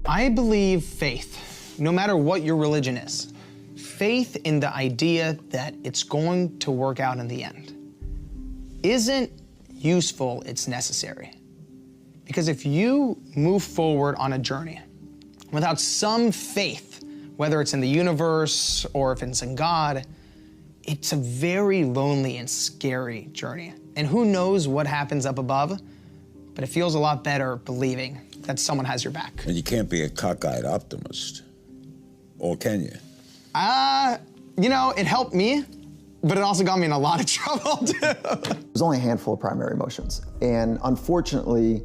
I believe faith, no matter what your religion is, faith in the idea that it's going to work out in the end isn't useful, it's necessary. Because if you move forward on a journey without some faith, whether it's in the universe or if it's in God, it's a very lonely and scary journey. And who knows what happens up above, but it feels a lot better believing that someone has your back. And you can't be a cockeyed optimist, or can you? You know, it helped me, but it also got me in a lot of trouble too. There's only a handful of primary emotions. And unfortunately,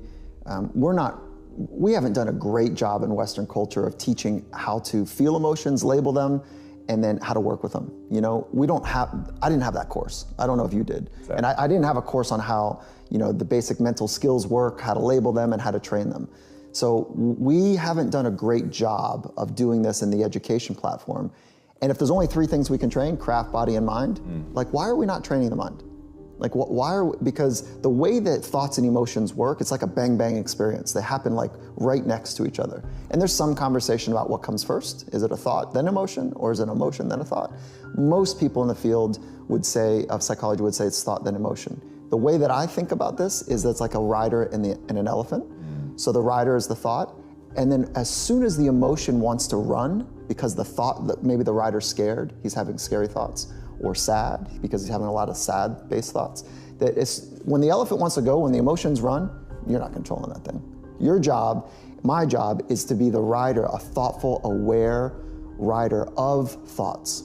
we haven't done a great job in Western culture of teaching how to feel emotions, label them, and then how to work with them. You know, I didn't have that course. I don't know if you did. Exactly. And I didn't have a course on how, you know, the basic mental skills work, how to label them and how to train them. So we haven't done a great job of doing this in the education platform. And if there's only 3 things we can train, craft, body, and mind, like why are we not training the mind? Like because the way that thoughts and emotions work, it's like a bang bang experience. They happen like right next to each other. And there's some conversation about what comes first. Is it a thought, then emotion, or is it an emotion, then a thought? Most people in the field of psychology would say it's thought, then emotion. The way that I think about this is that it's like a rider and an elephant. So the rider is the thought, and then as soon as the emotion wants to run, because the thought that maybe the rider's scared, he's having scary thoughts, or sad, because he's having a lot of sad-based thoughts, that when the elephant wants to go, when the emotions run, you're not controlling that thing. Your job, my job, is to be the rider, a thoughtful, aware rider of thoughts.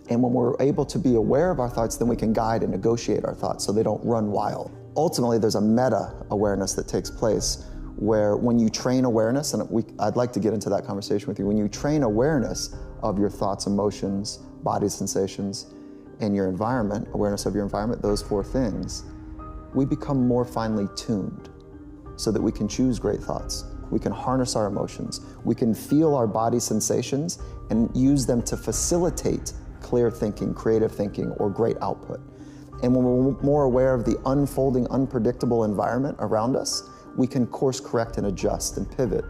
And when we're able to be aware of our thoughts, then we can guide and negotiate our thoughts so they don't run wild. Ultimately, there's a meta-awareness that takes place where when you train awareness, and I'd like to get into that conversation with you, when you train awareness of your thoughts, emotions, body sensations, and your environment, awareness of your environment, those 4 things, we become more finely tuned so that we can choose great thoughts. We can harness our emotions. We can feel our body sensations and use them to facilitate clear thinking, creative thinking, or great output. And when we're more aware of the unfolding, unpredictable environment around us, we can course correct and adjust and pivot.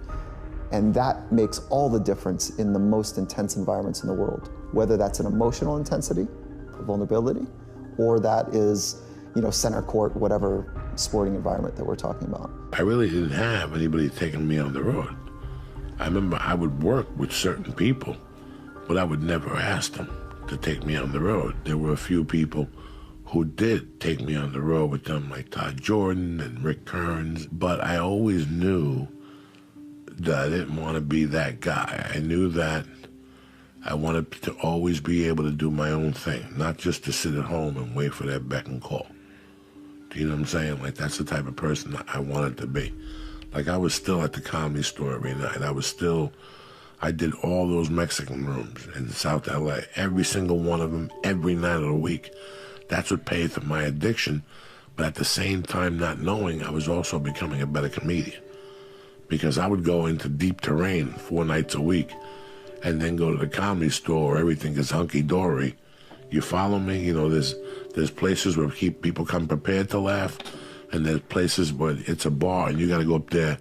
And that makes all the difference in the most intense environments in the world, whether that's an emotional intensity, vulnerability, or that is, you know, center court, whatever sporting environment that we're talking about. I really didn't have anybody taking me on the road. I remember I would work with certain people, but I would never ask them to take me on the road. There were a few people who did take me on the road with them, like Todd Jordan and Rick Kearns, but I always knew that I didn't want to be that guy. I knew that I wanted to always be able to do my own thing, not just to sit at home and wait for that beck and call. Do you know what I'm saying? Like, that's the type of person that I wanted to be. Like, I was still at the Comedy Store every night. I did all those Mexican rooms in South LA, every single one of them, every night of the week. That's what paid for my addiction, but at the same time, not knowing, I was also becoming a better comedian. Because I would go into deep terrain 4 nights a week and then go to the Comedy Store where everything is hunky-dory. You follow me? You know, there's places where people come prepared to laugh, and there's places where it's a bar and you got to go up there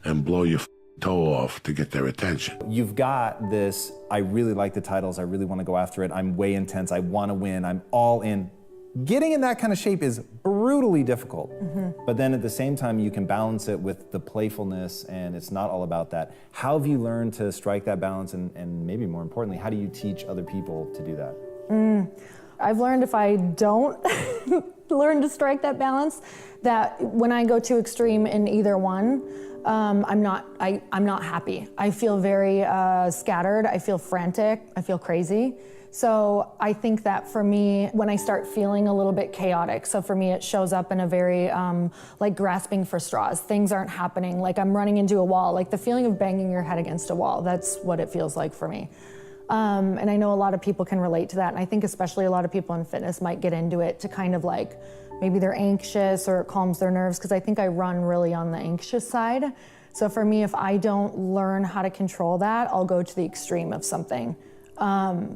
and blow your toe off to get their attention. You've got this, I really like the titles, I really want to go after it, I'm way intense, I want to win, I'm all in. Getting in that kind of shape is brutally difficult. But then at the same time, you can balance it with the playfulness, and it's not all about that. How have you learned to strike that balance, and maybe more importantly, how do you teach other people to do that? I've learned if I don't learn to strike that balance, that when I go too extreme in either one, I'm not happy. I feel very scattered, I feel frantic, I feel crazy. So I think that for me, when I start feeling a little bit chaotic, so for me it shows up in a very like grasping for straws. Things aren't happening, like I'm running into a wall, like the feeling of banging your head against a wall. That's what it feels like for me. And I know a lot of people can relate to that, and I think especially a lot of people in fitness might get into it to kind of like, maybe they're anxious or it calms their nerves, because I think I run really on the anxious side. So for me, if I don't learn how to control that, I'll go to the extreme of something.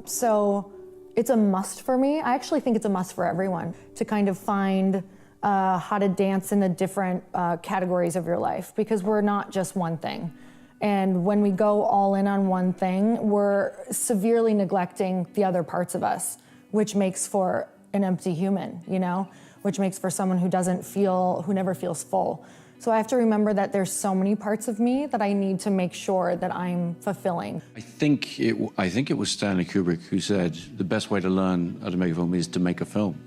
So it's a must for me. I actually think it's a must for everyone to kind of find how to dance in the different categories of your life, because we're not just one thing. And when we go all in on one thing, we're severely neglecting the other parts of us, which makes for an empty human, you know, which makes for someone who never feels full. So I have to remember that there's so many parts of me that I need to make sure that I'm fulfilling. I think it was Stanley Kubrick who said the best way to learn how to make a film is to make a film.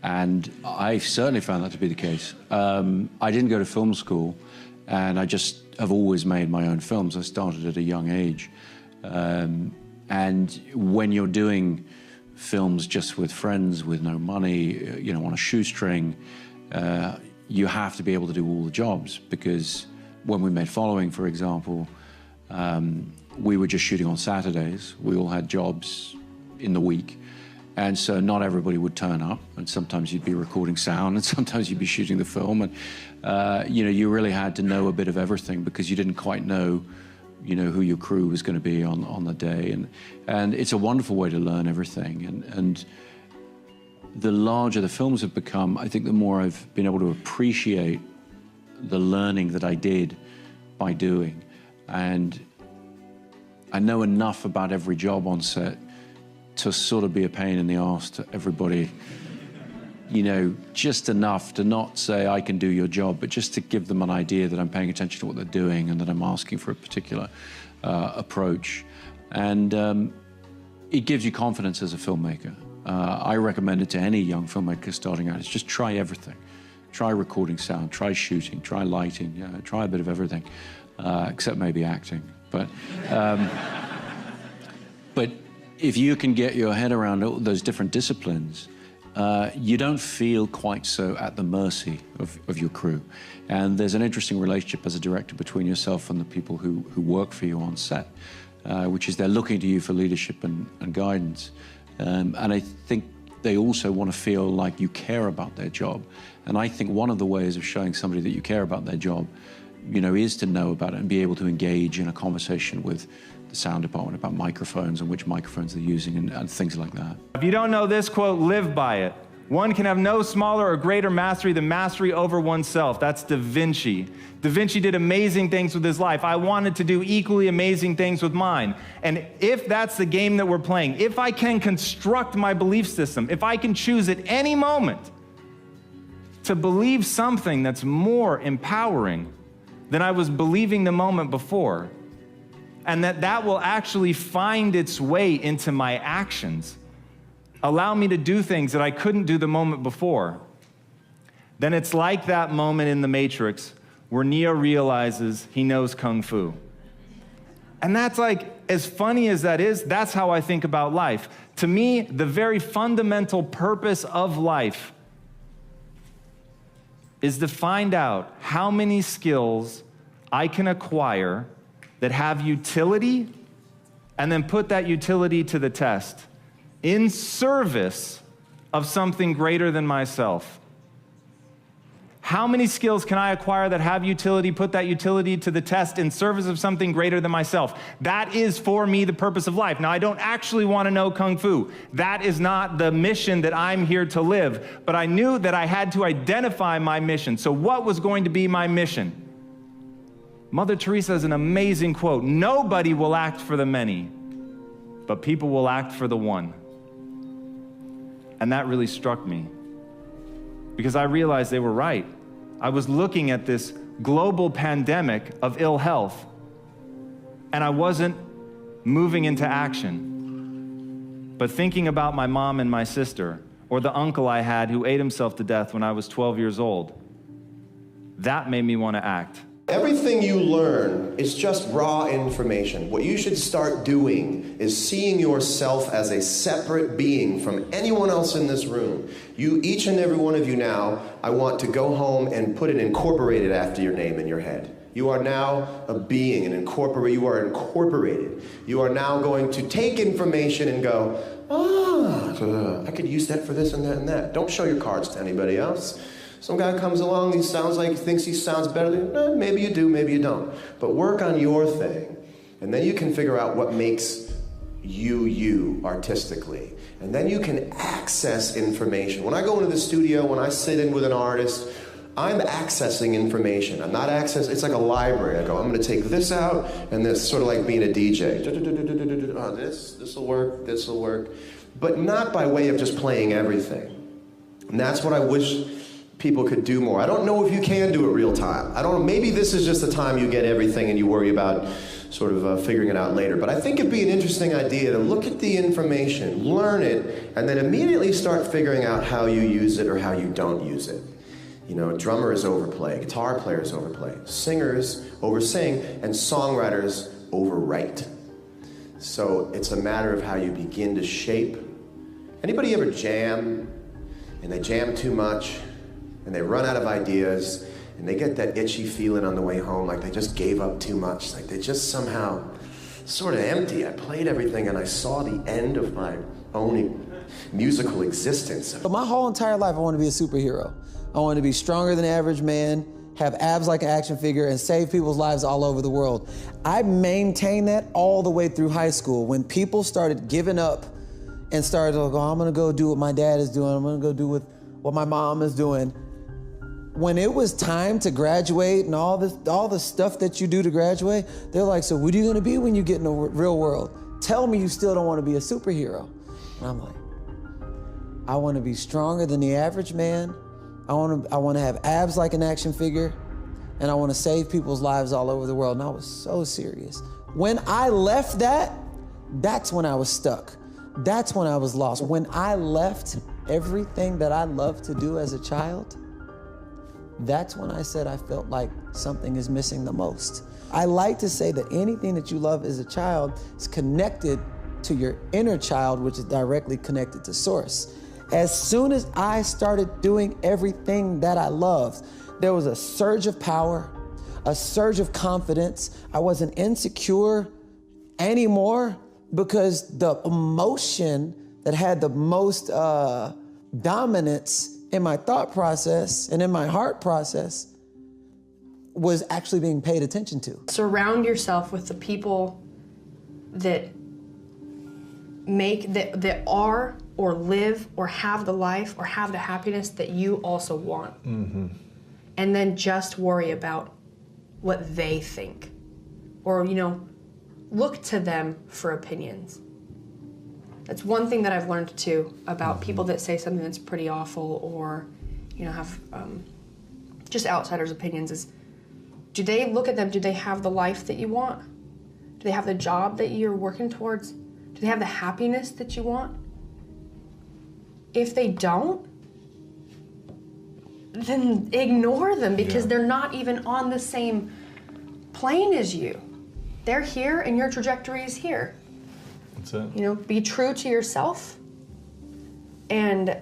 And I certainly found that to be the case. I didn't go to film school, and I just have always made my own films. I started at a young age. And when you're doing films just with friends, with no money, you know, on a shoestring, you have to be able to do all the jobs, because when we made Following, for example, we were just shooting on Saturdays. We all had jobs in the week. And so not everybody would turn up, and sometimes you'd be recording sound, and sometimes you'd be shooting the film, and you know, you really had to know a bit of everything, because you didn't quite know, you know, who your crew was going to be on the day, and it's a wonderful way to learn everything. And the larger the films have become, I think the more I've been able to appreciate the learning that I did by doing, and I know enough about every job on set to sort of be a pain in the arse to everybody, you know, just enough to not say I can do your job, but just to give them an idea that I'm paying attention to what they're doing and that I'm asking for a particular approach. And it gives you confidence as a filmmaker. I recommend it to any young filmmaker starting out. It's just try everything. Try recording sound, try shooting, try lighting, try a bit of everything, except maybe acting. But if you can get your head around all those different disciplines, you don't feel quite so at the mercy of your crew. And there's an interesting relationship as a director between yourself and the people who work for you on set, which is they're looking to you for leadership and guidance. And I think they also want to feel like you care about their job. And I think one of the ways of showing somebody that you care about their job, you know, is to know about it and be able to engage in a conversation with the sound department about microphones and which microphones they're using and things like that. If you don't know this quote, live by it. One can have no smaller or greater mastery than mastery over oneself. That's Da Vinci. Da Vinci did amazing things with his life. I wanted to do equally amazing things with mine. And if that's the game that we're playing, if I can construct my belief system, if I can choose at any moment to believe something that's more empowering than I was believing the moment before, and that will actually find its way into my actions, allow me to do things that I couldn't do the moment before, then it's like that moment in The Matrix where Neo realizes he knows Kung Fu. And that's like, as funny as that is, that's how I think about life. To me, the very fundamental purpose of life is to find out how many skills I can acquire that have utility, and then put that utility to the test in service of something greater than myself. How many skills can I acquire that have utility, put that utility to the test in service of something greater than myself? That is, for me, the purpose of life. Now, I don't actually want to know Kung Fu. That is not the mission that I'm here to live. But I knew that I had to identify my mission. So what was going to be my mission? Mother Teresa has an amazing quote: nobody will act for the many, but people will act for the one. And that really struck me, because I realized they were right. I was looking at this global pandemic of ill health, and I wasn't moving into action, but thinking about my mom and my sister, or the uncle I had who ate himself to death when I was 12 years old. That made me want to act. Everything you learn is just raw information. What you should start doing is seeing yourself as a separate being from anyone else in this room. You, each and every one of you now, I want to go home and put it incorporated after your name in your head. You are now a being, and you are incorporated. You are now going to take information and go, I could use that for this and that and that. Don't show your cards to anybody else. Some guy comes along, he thinks he sounds better than, maybe you do, maybe you don't. But work on your thing, and then you can figure out what makes you artistically. And then you can access information. When I go into the studio, when I sit in with an artist, I'm accessing information. I'm not it's like a library. I go, I'm gonna take this out and this, sort of like being a DJ. Oh, this'll work. But not by way of just playing everything. And that's what I wish people could do more. I don't know if you can do it real time. I don't know, maybe this is just the time you get everything and you worry about sort of figuring it out later. But I think it'd be an interesting idea to look at the information, learn it, and then immediately start figuring out how you use it or how you don't use it. You know, drummers overplay, guitar players overplay, singers oversing, and songwriters overwrite. So it's a matter of how you begin to shape. Anybody ever jam, and they jam too much, and they run out of ideas, and they get that itchy feeling on the way home, like they just gave up too much, like they just somehow sort of empty. I played everything and I saw the end of my own musical existence. But my whole entire life, I want to be a superhero. I want to be stronger than the average man, have abs like an action figure, and save people's lives all over the world. I maintained that all the way through high school. When people started giving up and started to go, I'm gonna go do what my dad is doing, I'm gonna go do what my mom is doing. When it was time to graduate and all the stuff that you do to graduate, they're like, so what are you gonna be when you get in the real world? Tell me you still don't wanna be a superhero. And I'm like, I wanna be stronger than the average man. I wanna have abs like an action figure, and I wanna save people's lives all over the world. And I was so serious. When I left that's when I was stuck. That's when I was lost. When I left everything that I loved to do as a child, that's when I said I felt like something is missing the most. I like to say that anything that you love as a child is connected to your inner child, which is directly connected to source. As soon as I started doing everything that I loved, there was a surge of power, a surge of confidence. I wasn't insecure anymore because the emotion that had the most dominance in my thought process and in my heart process was actually being paid attention to. Surround yourself with the people that that are or live or have the life or have the happiness that you also want. Mm-hmm. And then just worry about what they think. Or, look to them for opinions. That's one thing that I've learned too about people that say something that's pretty awful or, have just outsiders' opinions is, do they look at them, do they have the life that you want? Do they have the job that you're working towards? Do they have the happiness that you want? If they don't, then ignore them because they're not even on the same plane as you. They're here and your trajectory is here. That's it. Be true to yourself and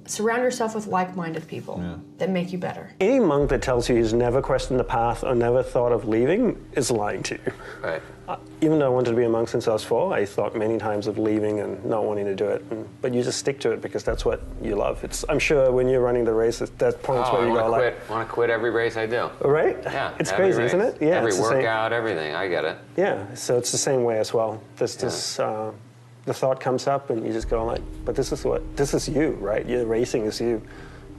surround yourself with like-minded people that make you better. Any monk that tells you he's never questioned the path or never thought of leaving is lying to you. Right. Even though I wanted to be a monk since I was 4, I thought many times of leaving and not wanting to do it. But you just stick to it because that's what you love. I'm sure when you're running the race, that points where you go like... I want to quit every race I do. Right? Yeah. It's crazy, isn't it? Yeah. Every workout, everything. I get it. Yeah. So it's the same way as well. The thought comes up and you just go like, but this is you, right? Your racing is you.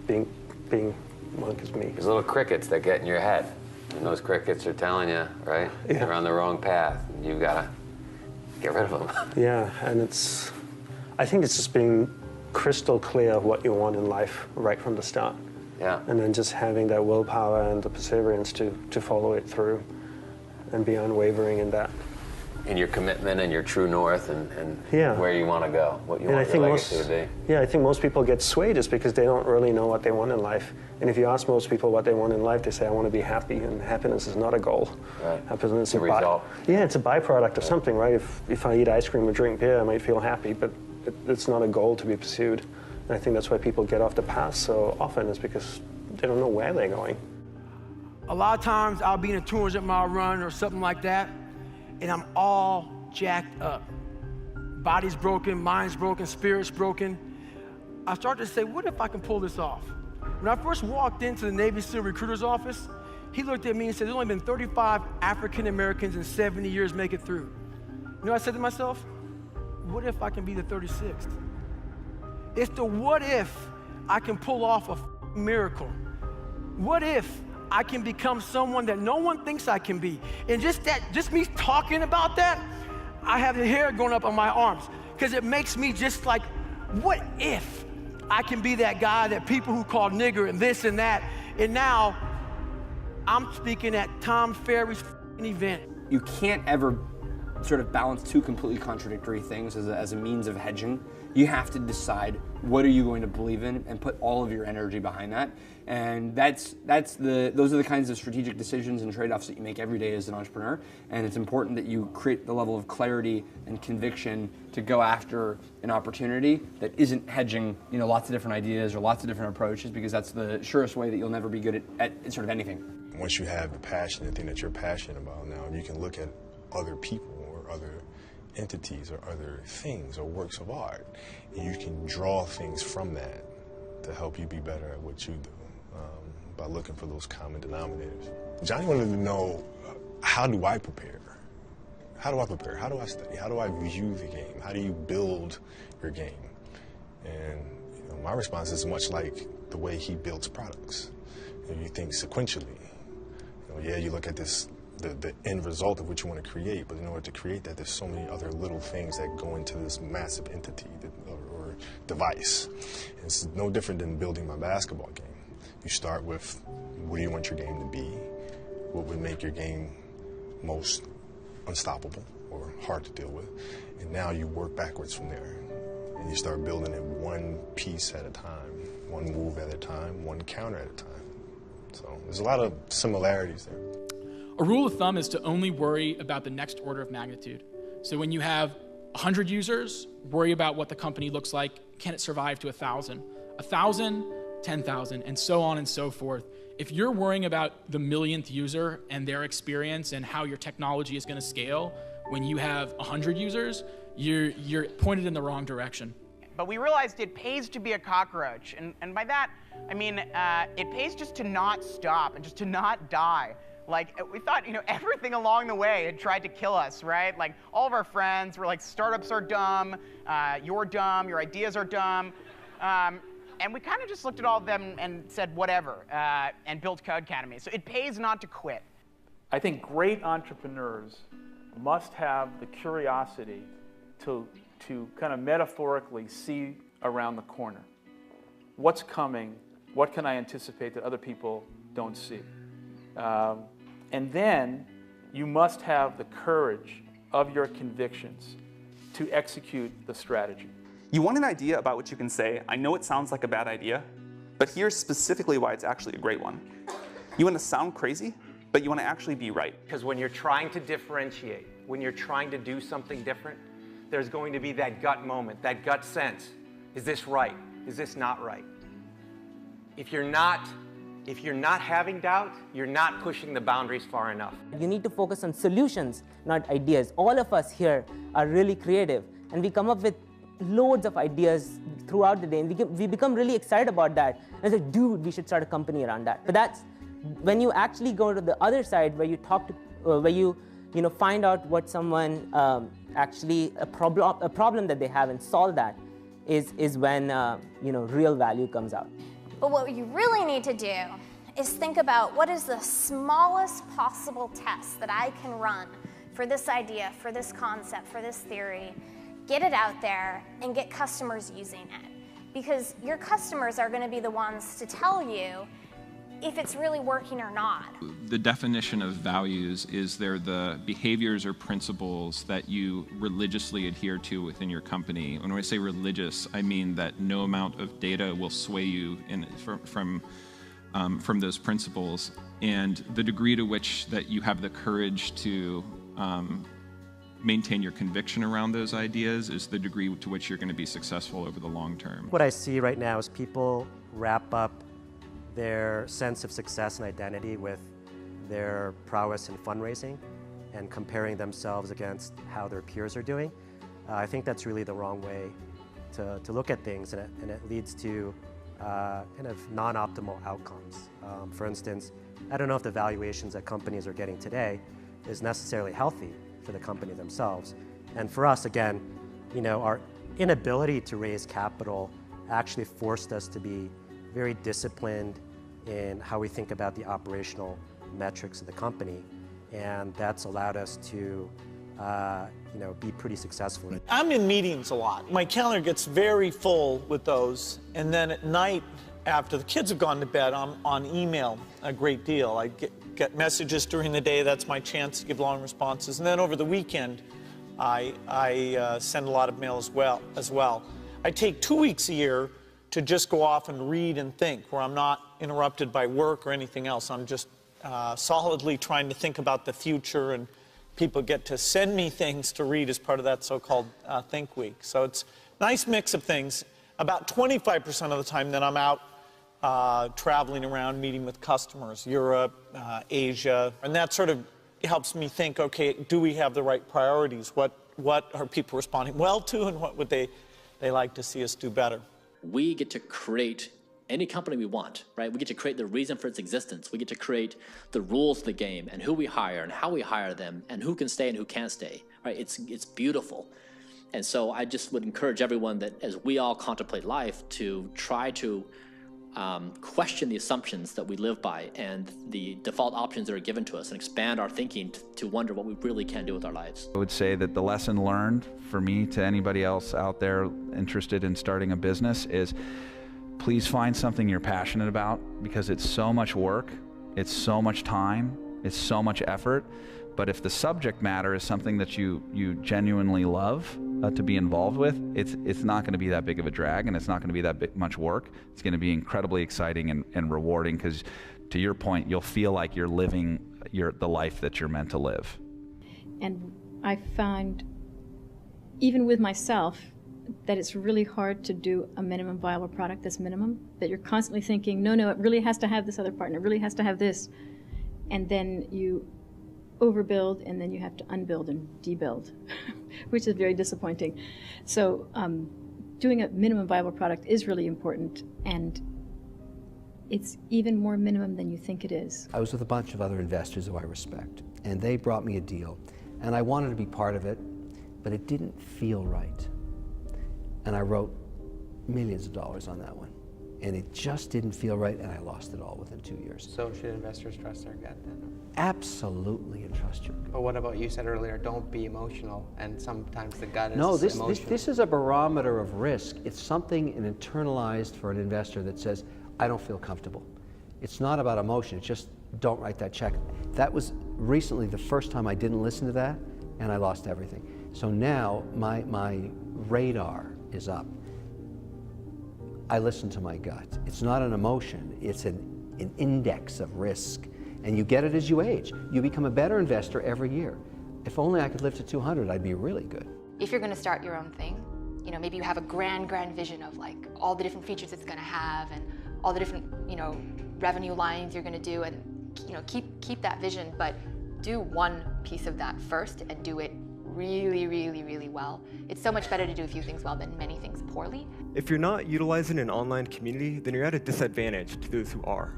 Being monk is me. There's little crickets that get in your head. And those crickets are telling you, right? Yeah. You're on the wrong path. And you've got to get rid of them. Yeah, and I think it's just being crystal clear of what you want in life right from the start. Yeah. And then just having that willpower and the perseverance to follow it through and be unwavering in that. In your commitment and your true north and where you want to go, what you want your legacy to be. Yeah, I think most people get swayed just because they don't really know what they want in life. And if you ask most people what they want in life, they say, I want to be happy, and happiness is not a goal. Right. Happiness is a result. Yeah, it's a byproduct of something, right? If I eat ice cream or drink beer, I might feel happy, but it's not a goal to be pursued. And I think that's why people get off the path so often, is because they don't know where they're going. A lot of times I'll be in a 200-mile run or something like that, and I'm all jacked up. Body's broken, mind's broken, spirit's broken. I started to say, what if I can pull this off? When I first walked into the Navy SEAL recruiter's office, he looked at me and said, there's only been 35 African Americans in 70 years make it through. You know what I said to myself? What if I can be the 36th? It's the what if I can pull off a miracle. What if I can become someone that no one thinks I can be? And just me talking about that, I have the hair going up on my arms, because it makes me just like, what if I can be that guy that people who call nigger and this and that, and now I'm speaking at Tom Ferry's event. You can't ever sort of balance two completely contradictory things as a means of hedging. You have to decide what are you going to believe in and put all of your energy behind that. And those are the kinds of strategic decisions and trade-offs that you make every day as an entrepreneur. And it's important that you create the level of clarity and conviction to go after an opportunity that isn't hedging, lots of different ideas or lots of different approaches, because that's the surest way that you'll never be good at sort of anything. Once you have the passion, the thing that you're passionate about now, you can look at other people or other entities or other things or works of art, and you can draw things from that to help you be better at what you do by looking for those common denominators. Johnny wanted to know, how do I prepare? How do I prepare? How do I study? How do I view the game? How do you build your game? And my response is much like the way he builds products. You think sequentially. You look at the end result of what you want to create, but in order to create that, there's so many other little things that go into this massive entity or device. And it's no different than building my basketball game. You start with, what do you want your game to be? What would make your game most unstoppable or hard to deal with? And now you work backwards from there. And you start building it one piece at a time, one move at a time, one counter at a time. So there's a lot of similarities there. A rule of thumb is to only worry about the next order of magnitude. So when you have 100 users, worry about what the company looks like. Can it survive to 1,000? 1,000, 10,000, and so on and so forth. If you're worrying about the millionth user and their experience and how your technology is going to scale, when you have 100 users, you're pointed in the wrong direction. But we realized it pays to be a cockroach. And by that, I mean, it pays just to not stop and just to not die. Like, we thought, everything along the way had tried to kill us, right? Like, all of our friends were like, startups are dumb, you're dumb, your ideas are dumb. And we kind of just looked at all of them and said, whatever, and built Codecademy. So it pays not to quit. I think great entrepreneurs must have the curiosity to kind of metaphorically see around the corner. What's coming? What can I anticipate that other people don't see? And then you must have the courage of your convictions to execute the strategy. You want an idea about what you can say. I know it sounds like a bad idea, but here's specifically why it's actually a great one. You want to sound crazy, but you want to actually be right. Because when you're trying to differentiate, when you're trying to do something different, there's going to be that gut moment, that gut sense. Is this right? Is this not right? If you're not having doubt, you're not pushing the boundaries far enough. You need to focus on solutions, not ideas. All of us here are really creative, and we come up with loads of ideas throughout the day, and we become really excited about that. And it's like, dude, we should start a company around that. But that's when you actually go to the other side, where you talk to, where you find out what someone actually a problem that they have and solve that, is when real value comes out. But what you really need to do is think about, what is the smallest possible test that I can run for this idea, for this concept, for this theory, get it out there and get customers using it. Because your customers are going to be the ones to tell you if it's really working or not. The definition of values is they're the behaviors or principles that you religiously adhere to within your company. When I say religious, I mean that no amount of data will sway you from those principles, and the degree to which that you have the courage to maintain your conviction around those ideas is the degree to which you're going to be successful over the long term. What I see right now is people wrap up their sense of success and identity with their prowess in fundraising and comparing themselves against how their peers are doing. I think that's really the wrong way to look at things, and it leads to kind of non-optimal outcomes. For instance, I don't know if the valuations that companies are getting today is necessarily healthy for the company themselves. And for us, again, our inability to raise capital actually forced us to be very disciplined in how we think about the operational metrics of the company, and that's allowed us to be pretty successful. I'm in meetings a lot. My calendar gets very full with those, and then at night, after the kids have gone to bed, I'm on email a great deal. I get messages during the day. That's my chance to give long responses. And then over the weekend, I send a lot of mail as well. I take 2 weeks a year to just go off and read and think, where I'm not interrupted by work or anything else. I'm just solidly trying to think about the future, and people get to send me things to read as part of that so-called Think Week. So it's a nice mix of things. About 25% of the time then I'm out traveling around, meeting with customers, Europe, Asia, and that sort of helps me think, okay, do we have the right priorities? What are people responding well to, and what would they like to see us do better? We get to create any company we want, right? We get to create the reason for its existence. We get to create the rules of the game and who we hire and how we hire them and who can stay and who can't stay, right? It's beautiful. And so I just would encourage everyone that as we all contemplate life to try to question the assumptions that we live by and the default options that are given to us, and expand our thinking to wonder what we really can do with our lives. I would say that the lesson learned for me to anybody else out there interested in starting a business is please find something you're passionate about, because it's so much work, it's so much time, it's so much effort. But if the subject matter is something that you genuinely love to be involved with, it's not going to be that big of a drag, and it's not going to be that much work. It's going to be incredibly exciting and rewarding, because to your point, you'll feel like you're living the life that you're meant to live. And I find, even with myself, that it's really hard to do a minimum viable product that's minimum, that you're constantly thinking, no, it really has to have this other partner, it really has to have this. And then you overbuild, and then you have to unbuild and debuild, which is very disappointing. So doing a minimum viable product is really important, and it's even more minimum than you think it is. I was with a bunch of other investors who I respect, and they brought me a deal, and I wanted to be part of it, but it didn't feel right. And I wrote millions of dollars on that one. And it just didn't feel right, and I lost it all within 2 years. So should investors trust their gut then? Absolutely, and trust your gut. But what about, you said earlier, don't be emotional, and sometimes the gut is emotional. No, this is a barometer of risk. It's something internalized for an investor that says, I don't feel comfortable. It's not about emotion, it's just don't write that check. That was recently the first time I didn't listen to that, and I lost everything. So now my radar is up. I listen to my gut. It's not an emotion, it's an index of risk. And you get it as you age. You become a better investor every year. If only I could live to 200, I'd be really good. If you're gonna start your own thing, maybe you have a grand vision of like all the different features it's gonna have and all the different, revenue lines you're gonna do, and keep that vision, but do one piece of that first and do it really, really, really well. It's so much better to do a few things well than many things poorly. If you're not utilizing an online community, then you're at a disadvantage to those who are.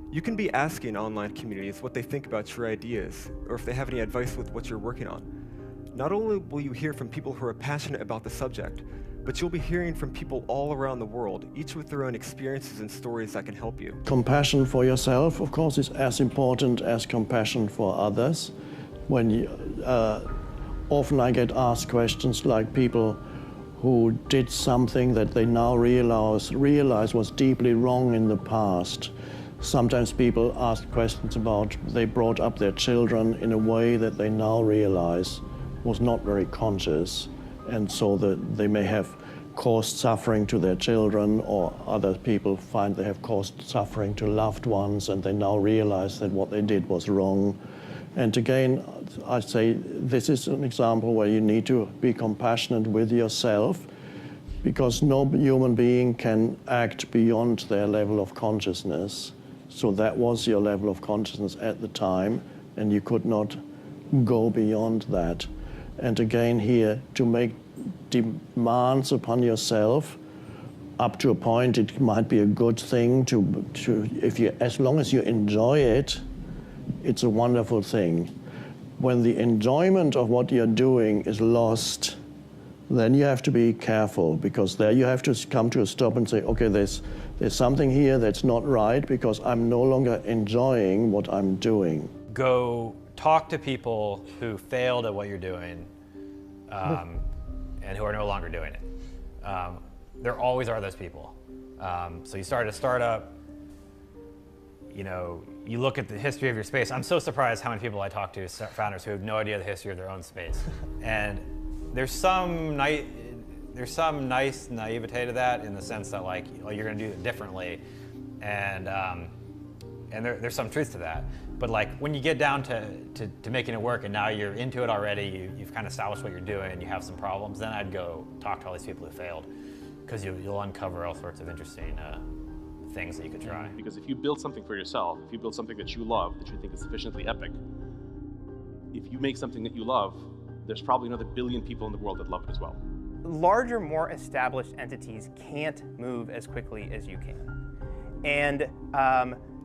You can be asking online communities what they think about your ideas, or if they have any advice with what you're working on. Not only will you hear from people who are passionate about the subject, but you'll be hearing from people all around the world, each with their own experiences and stories that can help you. Compassion for yourself, of course, is as important as compassion for others. When often I get asked questions like people who did something that they now realize was deeply wrong in the past. Sometimes people ask questions about they brought up their children in a way that they now realize was not very conscious, and so that they may have caused suffering to their children, or other people find they have caused suffering to loved ones, and they now realize that what they did was wrong. And again, I say this is an example where you need to be compassionate with yourself, because no human being can act beyond their level of consciousness. So that was your level of consciousness at the time, and you could not go beyond that. And again here, to make demands upon yourself, up to a point it might be a good thing as long as you enjoy it, it's a wonderful thing. When the enjoyment of what you're doing is lost, then you have to be careful, because there you have to come to a stop and say, okay, there's there's something here that's not right because I'm no longer enjoying what I'm doing. Go talk to people who failed at what you're doing and who are no longer doing it. There always are those people. So you started a startup, you know, you look at the history of your space. I'm so surprised how many people I talk to, founders who have no idea the history of their own space. And there's some nice naivete to that, in the sense that, like, oh, you're gonna do it differently. And there's some truth to that. But like, when you get down to making it work and now you're into it already, you've kind of established what you're doing and you have some problems, then I'd go talk to all these people who failed, because you'll uncover all sorts of interesting things that you could try. Because if you build something for yourself, if you build something that you love, that you think is sufficiently epic, if you make something that you love, there's probably another billion people in the world that love it as well. Larger, more established entities can't move as quickly as you can. And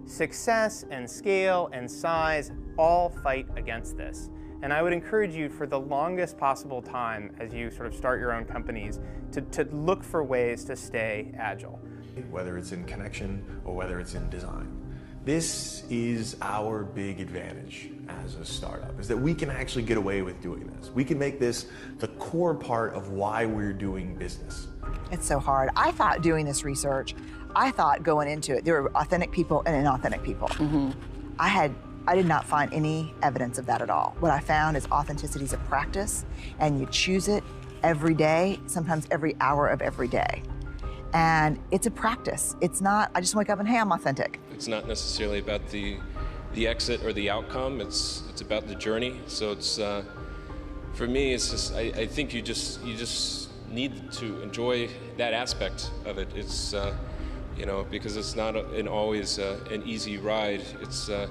success and scale and size all fight against this. And I would encourage you, for the longest possible time as you sort of start your own companies, to look for ways to stay agile. Whether it's in connection or whether it's in design. This is our big advantage as a startup, is that we can actually get away with doing this. We can make this the core part of why we're doing business. It's so hard. I thought doing this research, I thought going into it, there were authentic people and inauthentic people. I did not find any evidence of that at all. What I found is authenticity is a practice, and you choose it every day, sometimes every hour of every day. And it's a practice. It's not, I just wake up and, hey, I'm authentic. It's not necessarily about the exit or the outcome. It's about the journey. So it's, for me, it's just, I think you just need to enjoy that aspect of it. It's, you know, because it's not always an easy ride. It's a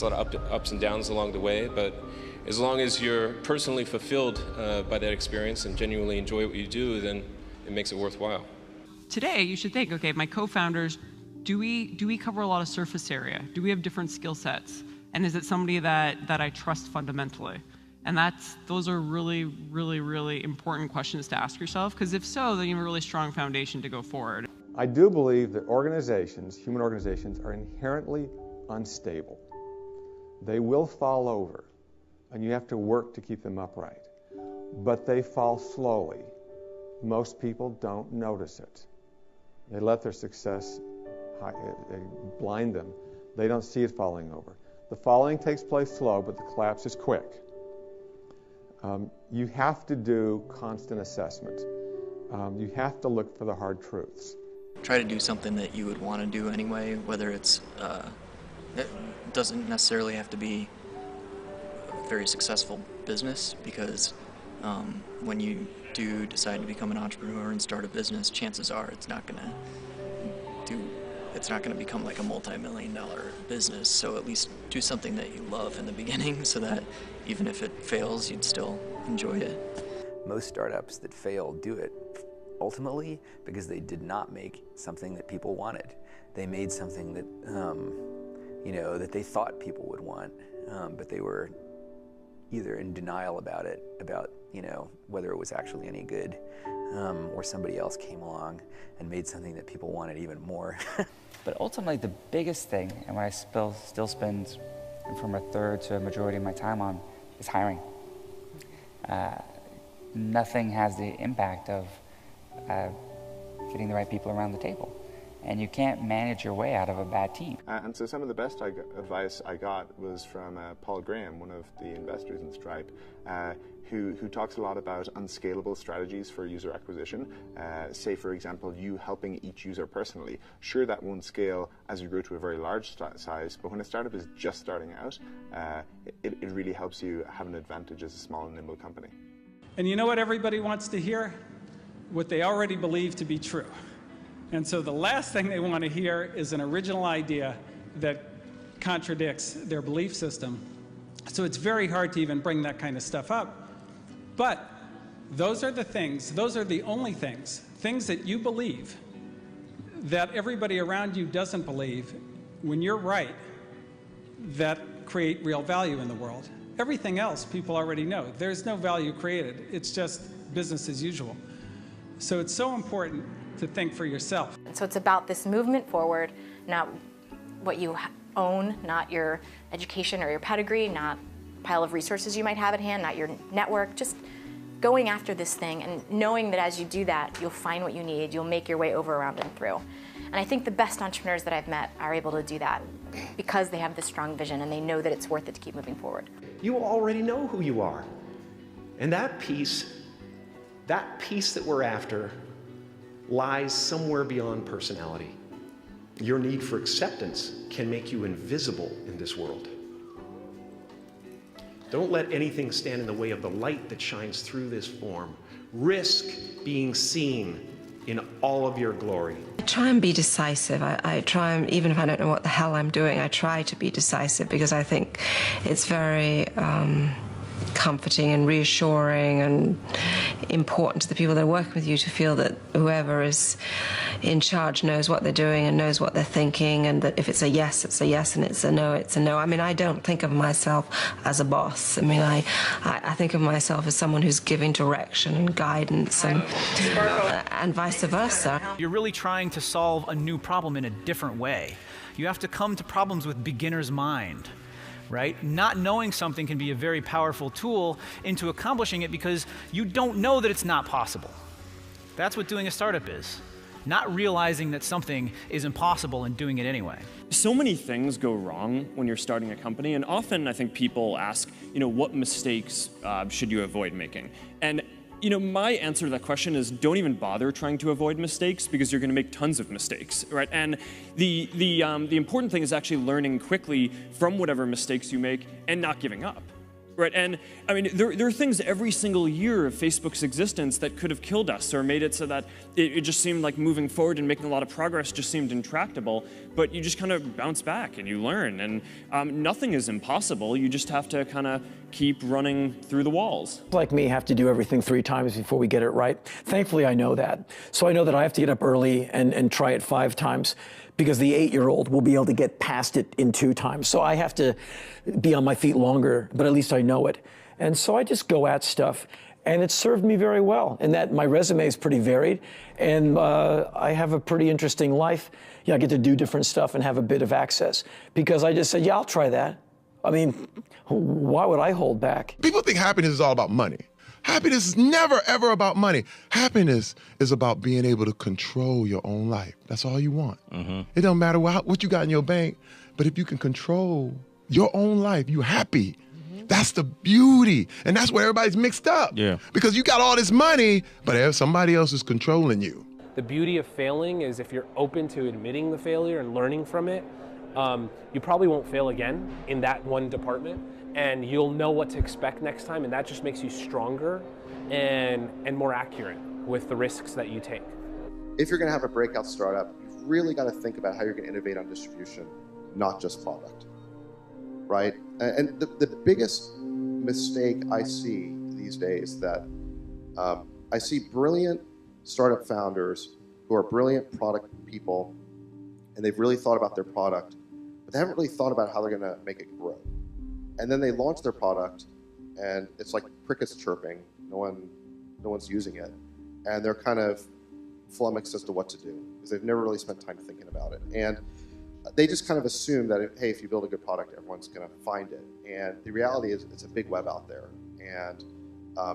lot of ups and downs along the way, but as long as you're personally fulfilled by that experience and genuinely enjoy what you do, then it makes it worthwhile. Today, you should think, okay, my co-founders, do we cover a lot of surface area? Do we have different skill sets? And is it somebody that I trust fundamentally? And those are really, really, really important questions to ask yourself, because if so, then you have a really strong foundation to go forward. I do believe that organizations, human organizations, are inherently unstable. They will fall over, and you have to work to keep them upright. But they fall slowly. Most people don't notice it. They let their success blind them. They don't see it falling over. The falling takes place slow, but the collapse is quick. You have to do constant assessment. You have to look for the hard truths. Try to do something that you would want to do anyway, whether it's, it doesn't necessarily have to be a very successful business, because when you do decide to become an entrepreneur and start a business, chances are it's not going to become like a multi-million-dollar business. So at least do something that you love in the beginning, so that even if it fails, you'd still enjoy it. Most startups that fail do it ultimately because they did not make something that people wanted. They made something that that they thought people would want, but they were either in denial about it, about whether it was actually any good, or somebody else came along and made something that people wanted even more. But ultimately, the biggest thing, and what I still spend from a third to a majority of my time on, is hiring. Nothing has the impact of getting the right people around the table. And you can't manage your way out of a bad team. And so some of the best advice I got was from Paul Graham, one of the investors in Stripe, who talks a lot about unscalable strategies for user acquisition. Say, for example, you helping each user personally. Sure, that won't scale as you grow to a very large size, but when a startup is just starting out, it really helps you have an advantage as a small and nimble company. And you know what everybody wants to hear? What they already believe to be true. And so the last thing they want to hear is an original idea that contradicts their belief system. So it's very hard to even bring that kind of stuff up. But those are the things, those are the only things that you believe that everybody around you doesn't believe, when you're right, that create real value in the world. Everything else people already know. There's no value created. It's just business as usual. So it's so important to think for yourself. So it's about this movement forward, not what you own, not your education or your pedigree, not a pile of resources you might have at hand, not your network, just going after this thing and knowing that as you do that, you'll find what you need, you'll make your way over, around, and through. And I think the best entrepreneurs that I've met are able to do that because they have this strong vision and they know that it's worth it to keep moving forward. You already know who you are. And that piece that we're after lies somewhere beyond personality. Your need for acceptance can make you invisible in this world. Don't let anything stand in the way of the light that shines through this form. Risk being seen in all of your glory. I try and be decisive. I try, and even if I don't know what the hell I'm doing, I try to be decisive because I think it's very comforting and reassuring and important to the people that are working with you to feel that whoever is in charge knows what they're doing and knows what they're thinking, and that if it's a yes, it's a yes, and it's a no, it's a no. I mean, I don't think of myself as a boss. I mean, I think of myself as someone who's giving direction and guidance and vice versa. You're really trying to solve a new problem in a different way. You have to come to problems with beginner's mind. Right? Not knowing something can be a very powerful tool into accomplishing it because you don't know that it's not possible. That's what doing a startup is. Not realizing that something is impossible and doing it anyway. So many things go wrong when you're starting a company, and often I think people ask, what mistakes should you avoid making? And my answer to that question is don't even bother trying to avoid mistakes because you're going to make tons of mistakes, right? And the important thing is actually learning quickly from whatever mistakes you make and not giving up, right? And I mean, there are things every single year of Facebook's existence that could have killed us or made it so that it just seemed like moving forward and making a lot of progress just seemed intractable, but you just kind of bounce back and you learn, and nothing is impossible. You just have to kind of keep running through the walls. Like me, have to do everything 3 times before we get it right. Thankfully, I know that. So I know that I have to get up early and try it 5 times because the 8-year-old will be able to get past it in 2 times. So I have to be on my feet longer, but at least I know it. And so I just go at stuff, and it served me very well. And that my resume is pretty varied, and I have a pretty interesting life. I get to do different stuff and have a bit of access because I just said, yeah, I'll try that. I mean, why would I hold back? People think happiness is all about money. Happiness is never, ever about money. Happiness is about being able to control your own life. That's all you want. It don't matter what you got in your bank, but if you can control your own life, you're happy. That's the beauty. And that's where everybody's mixed up. Yeah. Because you got all this money, but if somebody else is controlling you. The beauty of failing is if you're open to admitting the failure and learning from it, you probably won't fail again in that one department, and you'll know what to expect next time, and that just makes you stronger and more accurate with the risks that you take. If you're going to have a breakout startup, you've really got to think about how you're going to innovate on distribution, not just product, right? And the biggest mistake I see these days that I see brilliant startup founders who are brilliant product people, and they've really thought about their product, but they haven't really thought about how they're going to make it grow. And then they launch their product, and it's like crickets chirping. No one's using it, and they're kind of flummoxed as to what to do because they've never really spent time thinking about it. And they just kind of assume that if you build a good product, everyone's going to find it. And the reality is, it's a big web out there, and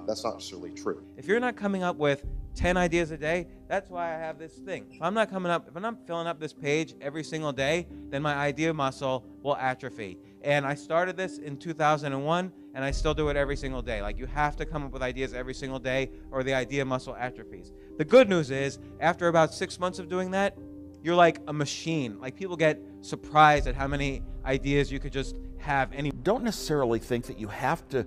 that's not necessarily true. If you're not coming up with 10 ideas a day, that's why I have this thing. If I'm not filling up this page every single day, then my idea muscle will atrophy. And I started this in 2001, and I still do it every single day. Like, you have to come up with ideas every single day, or the idea muscle atrophies. The good news is, after about 6 months of doing that, you're like a machine. Like, people get surprised at how many ideas you could just have. Don't necessarily think that you have to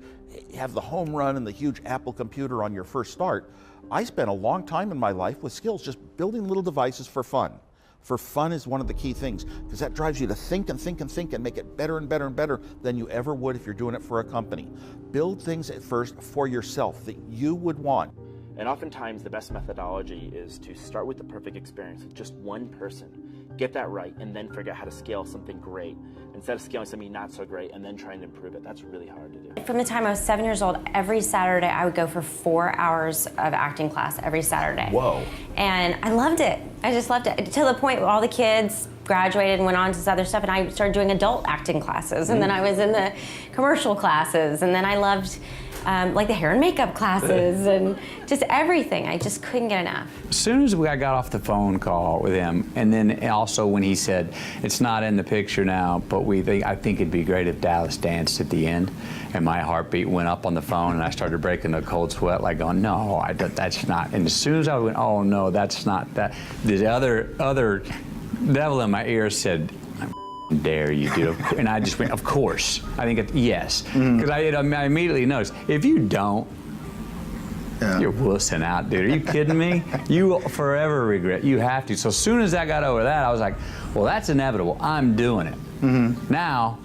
have the home run and the huge Apple computer on your first start. I spent a long time in my life with skills just building little devices for fun. For fun is one of the key things, because that drives you to think and think and think and make it better and better and better than you ever would if you're doing it for a company. Build things at first for yourself that you would want. And oftentimes the best methodology is to start with the perfect experience with just one person. get that right, and then figure out how to scale something great instead of scaling something not so great and then trying to improve it. That's really hard to do. From the time I was 7 years old, every Saturday I would go for 4 hours of acting class every Saturday. Whoa. And I loved it. I just loved it. To the point where all the kids graduated and went on to this other stuff, and I started doing adult acting classes, and then I was in the commercial classes, and then I loved like the hair and makeup classes and just everything. I just couldn't get enough. As soon as I got off the phone call with him, and then also when he said, it's not in the picture now, but I think it'd be great if Dallas danced at the end, and my heartbeat went up on the phone, and I started breaking a cold sweat, like going, no, that's not. And as soon as I went, oh no, that's not that. The other devil in my ear said, dare you do? And I just went, of course. I think yes. Because I immediately noticed, if you don't, you're wussing out, dude. Are you kidding me? You will forever regret. You have to. So as soon as I got over that, I was like, well, that's inevitable. I'm doing it. Now,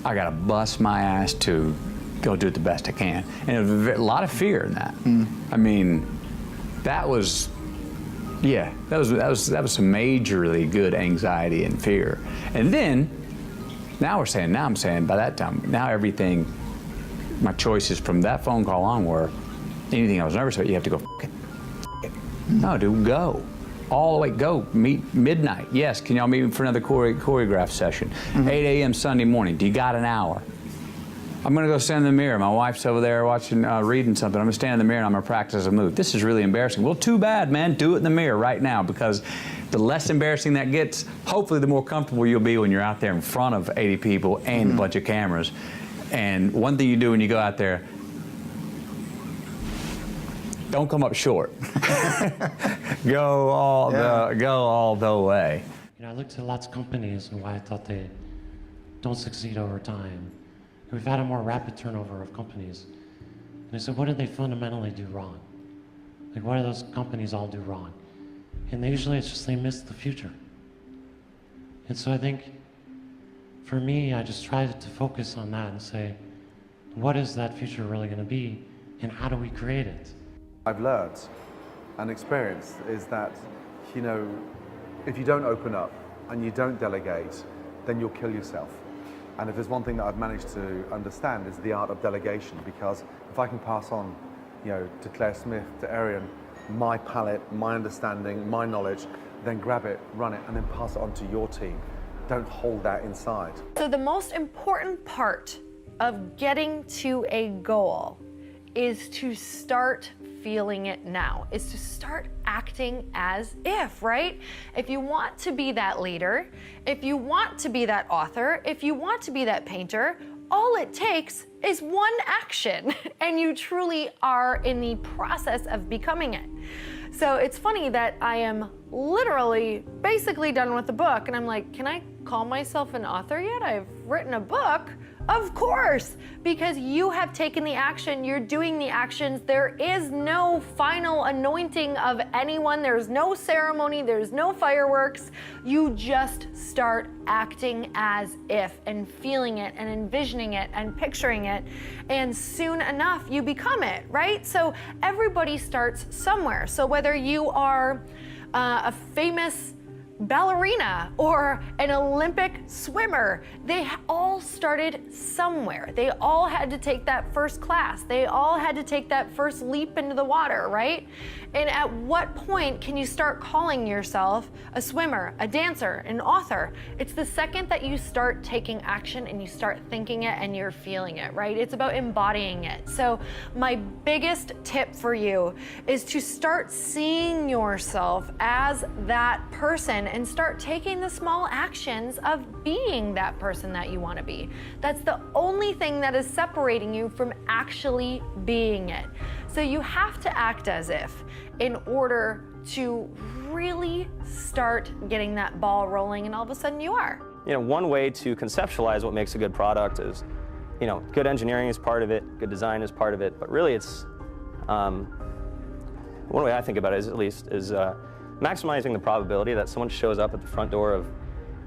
I got to bust my ass to go do it the best I can. And there was a lot of fear in that. I mean, that was... Yeah, that was some majorly good anxiety and fear. And then, now I'm saying by that time, now everything, my choices from that phone call on were, anything I was nervous about, you have to go, f it. No, dude, go. All the way, go, meet midnight. Yes, can y'all meet me for another choreograph session? 8 a.m. Sunday morning, do you got an hour? I'm gonna go stand in the mirror. My wife's over there watching, reading something. I'm gonna stand in the mirror and I'm gonna practice a move. This is really embarrassing. Well, too bad, man. Do it in the mirror right now, because the less embarrassing that gets, hopefully the more comfortable you'll be when you're out there in front of 80 people and a bunch of cameras. And one thing you do when you go out there, don't come up short. Go all the way. You know, I looked at lots of companies and why I thought they don't succeed over time. We've had a more rapid turnover of companies. And I said, what did they fundamentally do wrong? Like, what do those companies all do wrong? And usually it's just they missed the future. And so I think, for me, I just tried to focus on that and say, what is that future really going to be, and how do we create it? I've learned and experienced is that, you know, if you don't open up and you don't delegate, then you'll kill yourself. And if there's one thing that I've managed to understand is the art of delegation, because if I can pass on, you know, to Claire Smith, to Arian, my palette, my understanding, my knowledge, then grab it, run it, and then pass it on to your team. Don't hold that inside. So the most important part of getting to a goal is to start feeling it now, is to start acting as if, right? If you want to be that leader, if you want to be that author, if you want to be that painter, all it takes is one action, and you truly are in the process of becoming it. So it's funny that I am literally basically done with the book, and I'm like, can I call myself an author yet? I've written a book. Of course, because you have taken the action, you're doing the actions. There is no final anointing of anyone. There's no ceremony, there's no fireworks. You just start acting as if and feeling it and envisioning it and picturing it. And soon enough, you become it, right? So everybody starts somewhere. So whether you are a famous ballerina or an Olympic swimmer, they all started somewhere. They all had to take that first class. They all had to take that first leap into the water, right? And at what point can you start calling yourself a swimmer, a dancer, an author? It's the second that you start taking action and you start thinking it and you're feeling it, right? It's about embodying it. So my biggest tip for you is to start seeing yourself as that person and start taking the small actions of being that person that you want to be. That's the only thing that is separating you from actually being it. So you have to act as if in order to really start getting that ball rolling, and all of a sudden you are. You know, one way to conceptualize what makes a good product is, you know, good engineering is part of it, good design is part of it, but really it's, one way I think about it is, at least, is maximizing the probability that someone shows up at the front door of,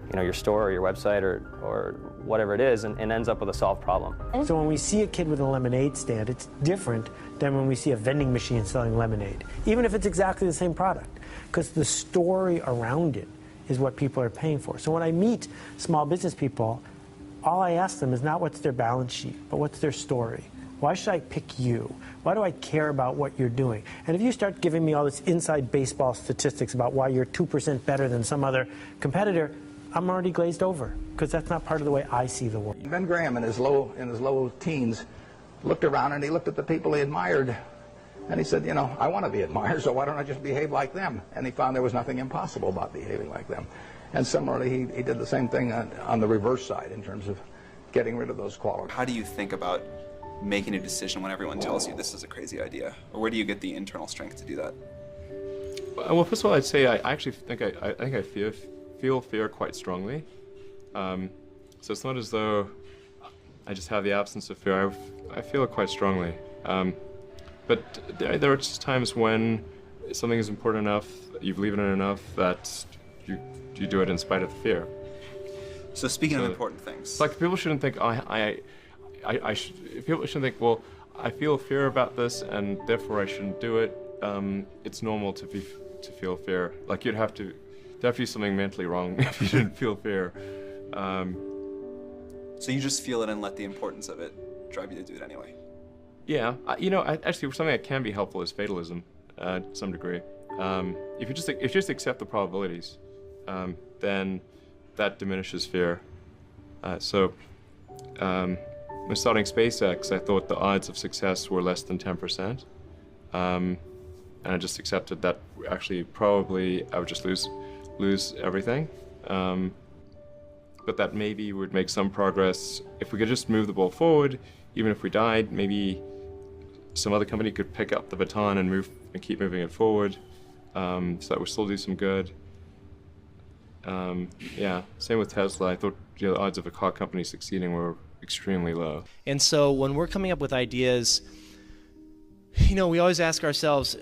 you know, your store or your website or whatever it is and ends up with a solved problem. So when we see a kid with a lemonade stand, it's different than when we see a vending machine selling lemonade, even if it's exactly the same product, because the story around it is what people are paying for. So when I meet small business people, all I ask them is not what's their balance sheet, but what's their story. Why should I pick you? Why do I care about what you're doing? And if you start giving me all this inside baseball statistics about why you're 2% better than some other competitor, I'm already glazed over, because that's not part of the way I see the world. Ben Graham in his low teens looked around and he looked at the people he admired and he said, you know, I want to be admired, so why don't I just behave like them? And he found there was nothing impossible about behaving like them. And similarly, he did the same thing on the reverse side in terms of getting rid of those qualities. How do you think about making a decision when everyone tells you this is a crazy idea? Or where do you get the internal strength to do that? Well, first of all, I'd say I actually think I feel fear quite strongly. So it's not as though I just have the absence of fear. I feel it quite strongly. But there are just times when something is important enough, you believe in it enough, that you do it in spite of the fear. So speaking of important things, like people shouldn't think people shouldn't think, well, I feel fear about this and therefore I shouldn't do it. It's normal to feel fear. Like there'd have to be something mentally wrong if you didn't feel fear. So you just feel it and let the importance of it drive you to do it anyway. Yeah, actually something that can be helpful is fatalism, to some degree. If you just accept the probabilities, then that diminishes fear. When starting SpaceX, I thought the odds of success were less than 10%, and I just accepted that actually probably I would just lose everything. But that maybe would make some progress if we could just move the ball forward. Even if we died, maybe some other company could pick up the baton and keep moving it forward, so that would still do some good. Yeah, same with Tesla. I thought the odds of a car company succeeding were extremely low. And so when we're coming up with ideas, we always ask ourselves,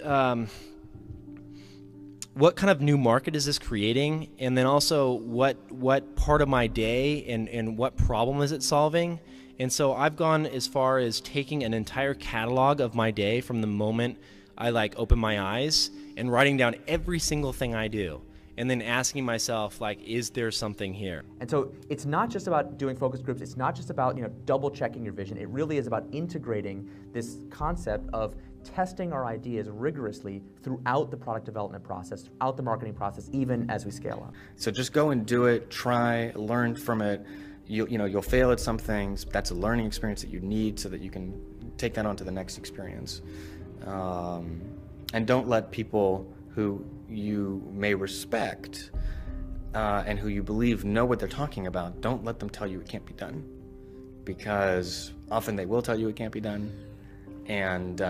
what kind of new market is this creating? And then also what part of my day and what problem is it solving? And so I've gone as far as taking an entire catalog of my day from the moment I open my eyes and writing down every single thing I do. And then asking myself, is there something here? And so it's not just about doing focus groups. It's not just about double checking your vision. It really is about integrating this concept of testing our ideas rigorously throughout the product development process, throughout the marketing process, even as we scale up. So just go and do it, try, learn from it. You'll fail at some things. That's a learning experience that you need so that you can take that on to the next experience. And don't let people who you may respect and who you believe know what they're talking about, don't let them tell you it can't be done. Because often they will tell you it can't be done, and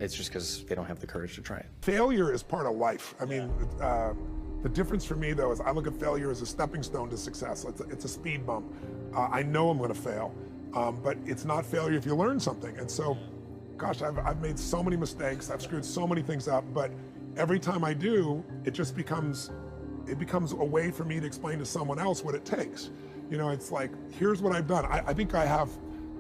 it's just because they don't have the courage to try it. Failure is part of life. I mean, the difference for me, though, is I look at failure as a stepping stone to success. It's a speed bump. I know I'm going to fail, but it's not failure if you learn something. And so, gosh, I've made so many mistakes. I've screwed so many things up, but every time I do, it becomes a way for me to explain to someone else what it takes. It's like, here's what I've done. I think I have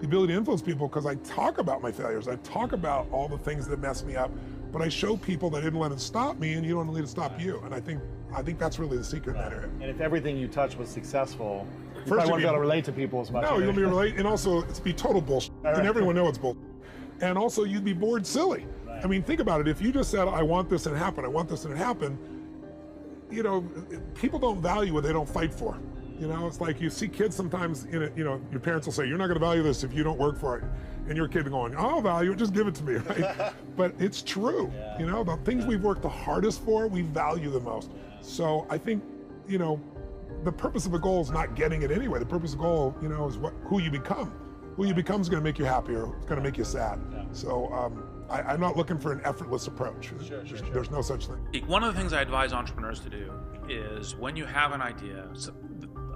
the ability to influence people because I talk about my failures. I talk about all the things that messed me up, but I show people that I didn't let it stop me, and you don't let it stop you. And I think that's really the secret in that area. And if everything you touch was successful, you First, probably want to be able to relate to people as much. No, you'll be relate, and also it's be total bullshit, and everyone knows it's bullshit. And also, you'd be bored silly. Right. I mean, think about it. If you just said, "I want this and happen," I want this and it happen, people don't value what they don't fight for. It's like you see kids sometimes. Your parents will say, "You're not going to value this if you don't work for it," and your kid going, "I'll value it. Just give it to me." Right? But it's true. Yeah. The things we've worked the hardest for, we value the most. So I think, the purpose of a goal is not getting it anyway. The purpose of the goal, is who you become. Who you become is going to make you happier. It's going to make you sad. Yeah. So I'm not looking for an effortless approach. Sure. There's no such thing. One of the things I advise entrepreneurs to do is when you have an idea,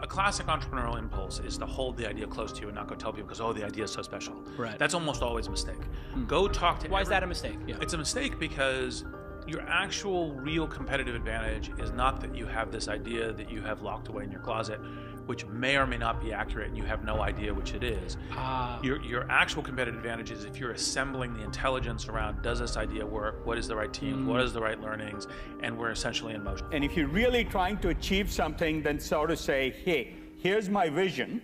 a classic entrepreneurial impulse is to hold the idea close to you and not go tell people because, the idea is so special. Right. That's almost always a mistake. Go talk to. Why is that a mistake? Yeah. It's a mistake because your actual real competitive advantage is not that you have this idea that you have locked away in your closet. which may or may not be accurate and you have no idea which it is. Your actual competitive advantage is if you're assembling the intelligence around, does this idea work? What is the right team? What is the right learnings? And we're essentially in motion. And if you're really trying to achieve something, then sort of say, hey, here's my vision.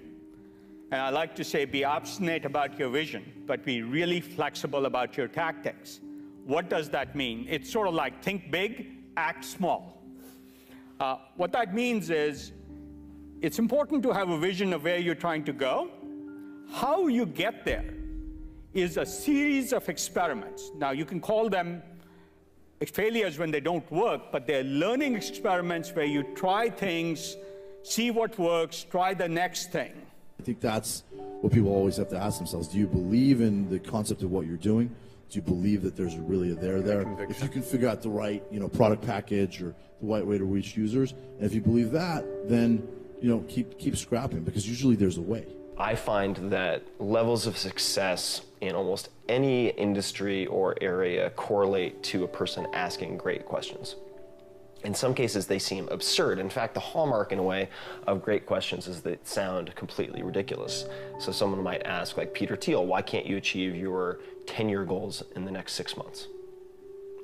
And I like to say, be obstinate about your vision, but be really flexible about your tactics. What does that mean? It's sort of like think big, act small. What that means is, it's important to have a vision of where you're trying to go. How you get there is a series of experiments. Now, you can call them failures when they don't work, but they're learning experiments where you try things, see what works, try the next thing. I think that's what people always have to ask themselves. Do you believe in the concept of what you're doing? Do you believe that there's really a there? If you can figure out the right, product package or the right way to reach users, and if you believe that, then keep scrapping, because usually there's a way. I find that levels of success in almost any industry or area correlate to a person asking great questions. In some cases, they seem absurd. In fact, the hallmark, in a way, of great questions is they sound completely ridiculous. So someone might ask, like Peter Thiel, why can't you achieve your 10-year goals in the next 6 months?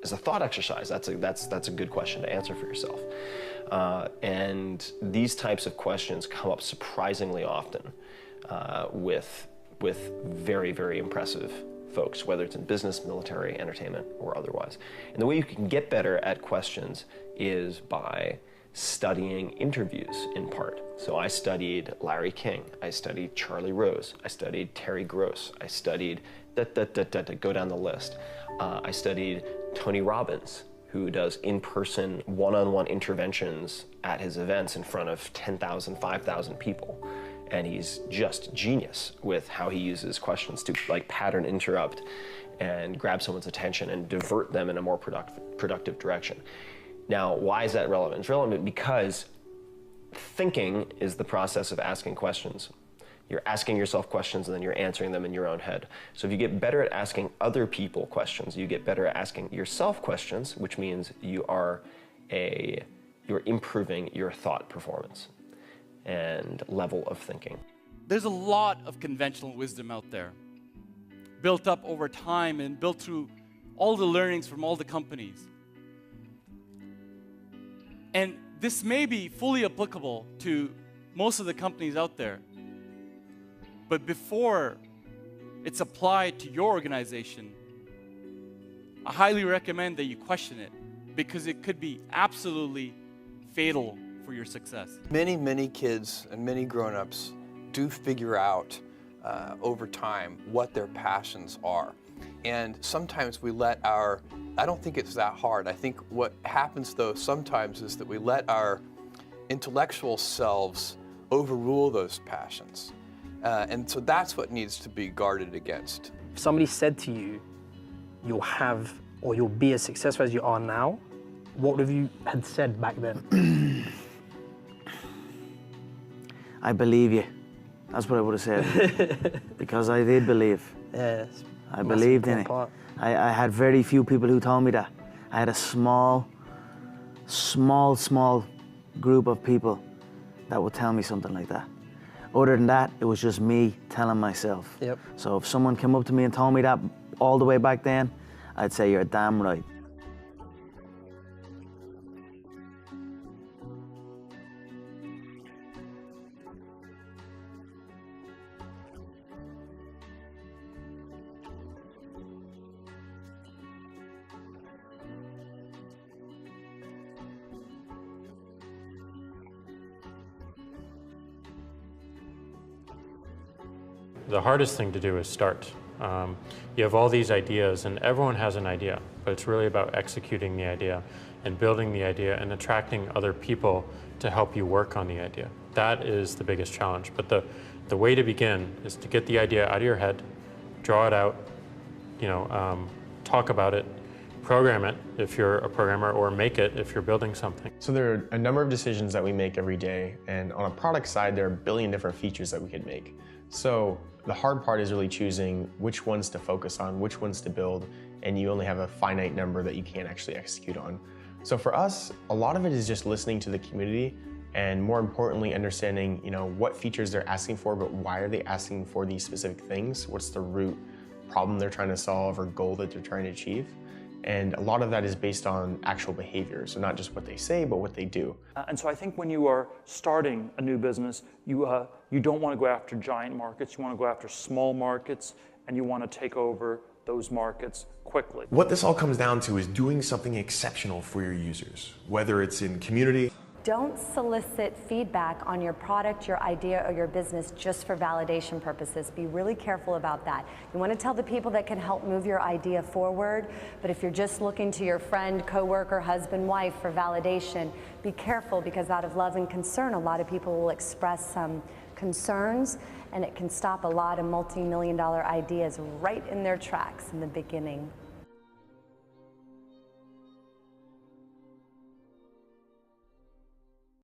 As a thought exercise, that's a good question to answer for yourself. And these types of questions come up surprisingly often with very, very impressive folks, whether it's in business, military, entertainment, or otherwise. And the way you can get better at questions is by studying interviews in part. So I studied Larry King, I studied Charlie Rose, I studied Terry Gross, I studied go down the list. I studied Tony Robbins, who does in-person, one-on-one interventions at his events in front of 10,000, 5,000 people. And he's just genius with how he uses questions to pattern interrupt and grab someone's attention and divert them in a more productive direction. Now, why is that relevant? It's relevant because thinking is the process of asking questions. You're asking yourself questions and then you're answering them in your own head. So if you get better at asking other people questions, you get better at asking yourself questions, which means you're improving your thought performance and level of thinking. There's a lot of conventional wisdom out there, built up over time and built through all the learnings from all the companies. And this may be fully applicable to most of the companies out there. But before it's applied to your organization, I highly recommend that you question it, because it could be absolutely fatal for your success. Many kids and many grown-ups do figure out over time what their passions are. And sometimes we let I don't think it's that hard. I think what happens though sometimes is that we let our intellectual selves overrule those passions. And so that's what needs to be guarded against. If somebody said to you, you'll have or you'll be as successful as you are now, what would you had said back then? I believe you. That's what I would have said. Because I did believe. Yes. I believed in it. I had very few people who told me that. I had a small group of people that would tell me something like that. Other than that, it was just me telling myself. Yep. So if someone came up to me and told me that all the way back then, I'd say you're damn right. The hardest thing to do is start. You have all these ideas and everyone has an idea, but it's really about executing the idea and building the idea and attracting other people to help you work on the idea. That is the biggest challenge. But the way to begin is to get the idea out of your head, draw it out, talk about it, program it if you're a programmer, or make it if you're building something. So there are a number of decisions that we make every day, and on a product side, there are a billion different features that we could make. So the hard part is really choosing which ones to focus on, which ones to build, and you only have a finite number that you can't actually execute on. So for us, a lot of it is just listening to the community and more importantly, understanding, you know, what features they're asking for, but why are they asking for these specific things? What's the root problem they're trying to solve or goal that they're trying to achieve? And a lot of that is based on actual behavior. So not just what they say, but what they do. And so I think when you are starting a new business, you don't want to go after giant markets. You want to go after small markets, and you want to take over those markets quickly. What this all comes down to is doing something exceptional for your users, whether it's in community. Don't solicit feedback on your product, your idea, or your business just for validation purposes. Be really careful about that. You want to tell the people that can help move your idea forward, but if you're just looking to your friend, coworker, husband, wife for validation, be careful, because out of love and concern, a lot of people will express some concerns, and it can stop a lot of multi-million-dollar ideas right in their tracks in the beginning.